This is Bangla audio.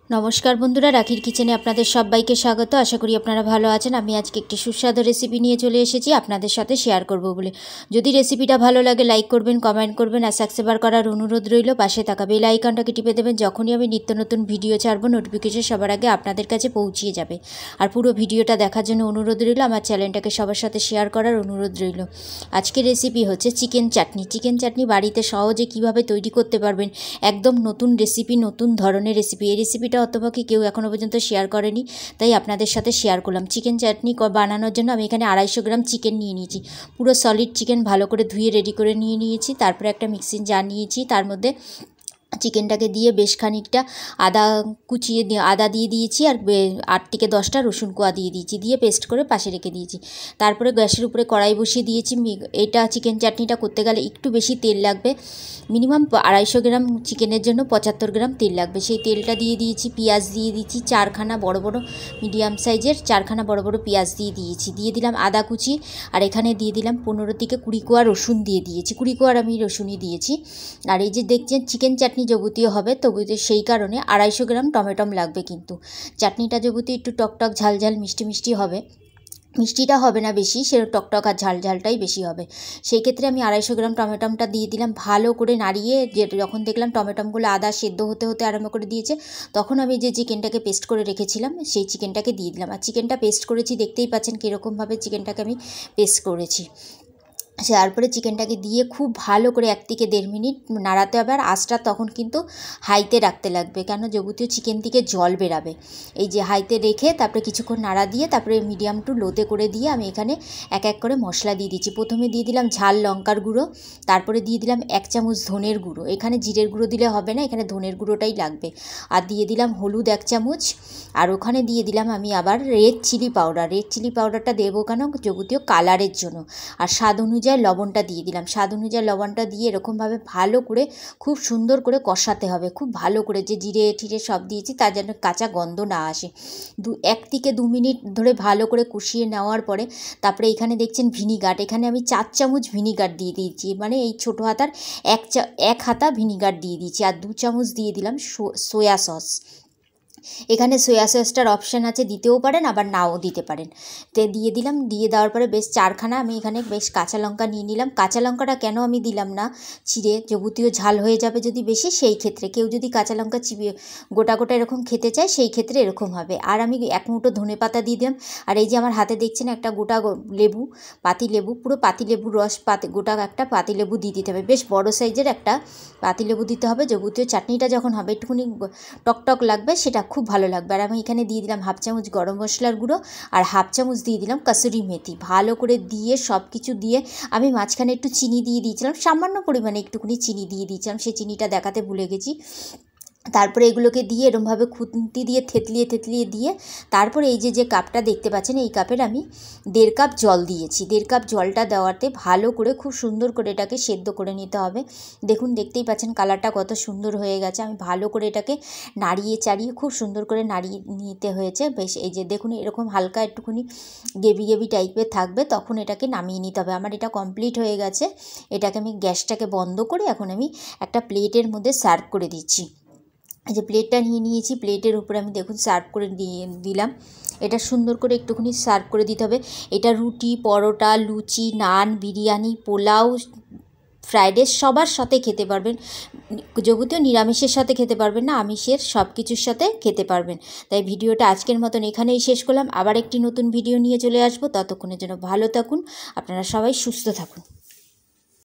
নমস্কার বন্ধুরা, রাখির কিচেনে আপনাদের সবাইকে স্বাগত। আশা করি আপনারা ভালো আছেন। আমি আজকে একটি সুস্বাদু রেসিপি নিয়ে চলে এসেছি আপনাদের সাথে শেয়ার করব বলে। যদি রেসিপিটা ভালো লাগে লাইক করবেন, কমেন্ট করবেন আর সাবস্ক্রাইব করার অনুরোধ রইল। পাশে থাকা বেল আইকনটাকে টিপে দেবেন, যখনই আমি নিত্য নতুন ভিডিও ছাড়ব নোটিফিকেশন সবার আগে আপনাদের কাছে পৌঁছিয়ে যাবে। আর পুরো ভিডিওটা দেখার জন্য অনুরোধ রইল, আমার চ্যানেলটাকে সবার সাথে শেয়ার করার অনুরোধ রইল। আজকের রেসিপি হচ্ছে চিকেন চাটনি। চিকেন চাটনি বাড়িতে সহজে কিভাবে তৈরি করতে পারবেন, একদম নতুন রেসিপি, নতুন ধরনের রেসিপি। এই রেসিপিটা অতপক্ষে কেউ এখনও পর্যন্ত শেয়ার করেনি, তাই আপনাদের সাথে শেয়ার করলাম। চিকেন চাটনি বানানোর জন্য আমি এখানে 250 গ্রাম চিকেন নিয়ে নিয়েছি। পুরো সলিড চিকেন ভালো করে ধুয়ে রেডি করে নিয়ে নিয়েছি। তারপরে একটা মিক্সিং জার নিয়েছি, তার মধ্যে চিকেনটাকে দিয়ে বেশ খানিকটা আদা কুচিয়ে আদা দিয়ে দিয়েছি, আর 8 থেকে 10টা রসুন কোয়া দিয়ে দিয়েছি, দিয়ে পেস্ট করে পাশে রেখে দিয়েছি। তারপরে গ্যাসের উপরে কড়াই বসিয়ে দিয়েছি। এটা চিকেন চাটনিটা করতে গেলে একটু বেশি তেল লাগবে, মিনিমাম 250 গ্রাম চিকেনের জন্য 75 গ্রাম তেল লাগবে। সেই তেলটা দিয়ে দিয়েছি। পেঁয়াজ দিয়ে দিয়েছি, 4খানা বড় বড় মিডিয়াম সাইজের 4খানা বড় বড় পেঁয়াজ দিয়ে দিয়েছি। দিয়ে দিলাম আদা কুচি, আর এখানে দিয়ে দিলাম 15 থেকে 20 কোয়া রসুন দিয়ে দিয়েছি। 20 কোয়ার আমি রসুনই দিয়েছি। আর এই যে দেখছেন চিকেন চাটনি যাবতীয় হবে, তবু সেই কারণে 250 গ্রাম টমেটম লাগবে। কিন্তু চাটনিটা যাবতীয় একটু টকটক ঝাল ঝাল মিষ্টি মিষ্টি হবে। মিষ্টিটা হবে না বেশি, সে টকটক আর ঝাল ঝালটাই বেশি হবে। সেই ক্ষেত্রে আমি 250 গ্রাম টমেটমটা দিয়ে দিলাম। ভালো করে নাড়িয়ে যখন দেখলাম টমেটমগুলো আদা সেদ্ধ হতে হতে আরম্ভ করে দিয়েছে, তখন আমি যে চিকেনটাকে পেস্ট করে রেখেছিলাম সেই চিকেনটাকে দিয়ে দিলাম। আর চিকেনটা পেস্ট করেছি, দেখতেই পাচ্ছেন কীরকমভাবে চিকেনটাকে আমি পেস্ট করেছি। তারপরে চিকেনটাকে দিয়ে খুব ভালো করে 1 থেকে 1.5 মিনিট নাড়াতে হবে। আর আঁচটা তখন কিন্তু হাইতে রাখতে লাগবে, কেন যাবতীয় চিকেন থেকে জল বেরাবে। এই যে হাইতে রেখে তারপরে কিছুক্ষণ নাড়া দিয়ে তারপরে মিডিয়াম টু লোতে করে দিয়ে আমি এখানে এক এক করে মশলা দিয়ে দিচ্ছি। প্রথমে দিয়ে দিলাম ঝাল লঙ্কার গুঁড়ো, তারপরে দিয়ে দিলাম 1 চামচ ধনের গুঁড়ো। এখানে জিরের গুঁড়ো দিলে হবে না, এখানে ধনের গুঁড়োটাই লাগবে। আর দিয়ে দিলাম হলুদ 1 চামচ, আর ওখানে দিয়ে দিলাম আমি আবার red chilli powder. Red chilli পাউডারটা দেবো কেন, যাবতীয় কালারের জন্য। আর স্বাদ অনুযায়ী লবণটা দিয়ে দিলাম। স্বাদ অনুযায়ী লবণটা দিয়ে এরকমভাবে ভালো করে খুব সুন্দর করে কষাতে হবে, খুব ভালো করে, যে জিরে ঠিরে সব দিয়েছি তার যেন কাঁচা গন্ধ না আসে। 1 থেকে 2 মিনিট ধরে ভালো করে কষিয়ে নেওয়ার পরে তারপরে এখানে দেখছেন ভিনিগার। এখানে আমি 4 চামচ ভিনিগার দিয়ে দিয়েছি, মানে এই ছোটো হাতার 1 হাতা ভিনিগার দিয়ে দিয়েছি। আর 2 চামচ দিয়ে দিলাম সোয়া সস। এখানে সোয়া সসটার অপশান আছে, দিতেও পারেন আবার নাও দিতে পারেন। তো দিয়ে দিলাম। দিয়ে দেওয়ার পরে বেশ 4খানা আমি এখানে বেশ কাঁচা লঙ্কা নিয়ে নিলাম। কাঁচা লঙ্কাটা কেন আমি দিলাম না চিড়ে, যাবতীয় ঝাল হয়ে যাবে যদি বেশি, সেই ক্ষেত্রে কেউ যদি কাঁচা লঙ্কা চিবিয়ে গোটা গোটা এরকম খেতে চায় সেই ক্ষেত্রে এরকম হবে। আর আমি 1 মুঠো ধনেপাতা দিয়ে দিলাম। আর এই যে আমার হাতে দেখছেন একটা গোটা লেবু, পাতিলেবু, পুরো পাতিলেবুর রস গোটা একটা পাতিলেবু দিয়ে দিতে হবে। বেশ বড় সাইজের একটা পাতিলেবু দিতে হবে। যাবতীয় চাটনিটা যখন হবে একটুখানি টকটক লাগবে, সেটা খুব ভালো লাগবে। আর আমি এখানে দিয়ে দিলাম 1/2 চামচ গরম মশলার গুঁড়ো, আর 1/2 চামচ দিয়ে দিলাম কাসুরি মেথি। ভালো করে দিয়ে সব কিছু দিয়ে আমি মাঝখানে একটু চিনি দিয়ে দিয়েছিলাম, সামান্য পরিমাণে একটুখানি চিনি দিয়ে দিয়েছিলাম, সেই চিনিটা দেখাতে ভুলে গেছি। তারপরে এগুলোকে দিয়ে এরমভাবে খুন্তি দিয়ে থেতলিয়ে দিয়ে তারপরে এই যে কাপটা দেখতে পাচ্ছেন, এই কাপের আমি 1.5 কাপ জল দিয়েছি। 1.5 কাপ জলটা দেওয়াতে ভালো করে খুব সুন্দর করে এটাকে সেদ্ধ করে নিতে হবে। দেখুন দেখতেই পাচ্ছেন কালারটা কত সুন্দর হয়ে গেছে। আমি ভালো করে এটাকে নাড়িয়ে চাড়িয়ে খুব সুন্দর করে নাড়িয়ে নিতে হয়েছে। বেশ এই যে দেখুন এরকম হালকা একটুখানি গেবি টাইপের থাকবে, তখন এটাকে নামিয়ে নিতে হবে। আমার এটা কমপ্লিট হয়ে গেছে। এটাকে আমি গ্যাসটাকে বন্ধ করে এখন আমি একটা প্লেটের মধ্যে সার্ভ করে দিচ্ছি। এই যে প্লেটটা নিয়ে নিয়েছি, প্লেটের উপরে আমি দেখুন সার্ভ করে দিলাম। এটা সুন্দর করে একটুখানি সার্ভ করে দিতে হবে। এটা রুটি, পরোটা, লুচি, নান, বিরিয়ানি, পোলাও, ফ্রাইড রাইস সবার সাথে খেতে পারবেন। যাবতীয় নিরামিষের সাথে খেতে পারবেন না, আমিষের সব কিছুর সাথে খেতে পারবেন। তাই ভিডিওটা আজকের মতন এখানেই শেষ করলাম। আবার একটি নতুন ভিডিও নিয়ে চলে আসবো। ততক্ষণের জন্য ভালো থাকুন, আপনারা সবাই সুস্থ থাকুন।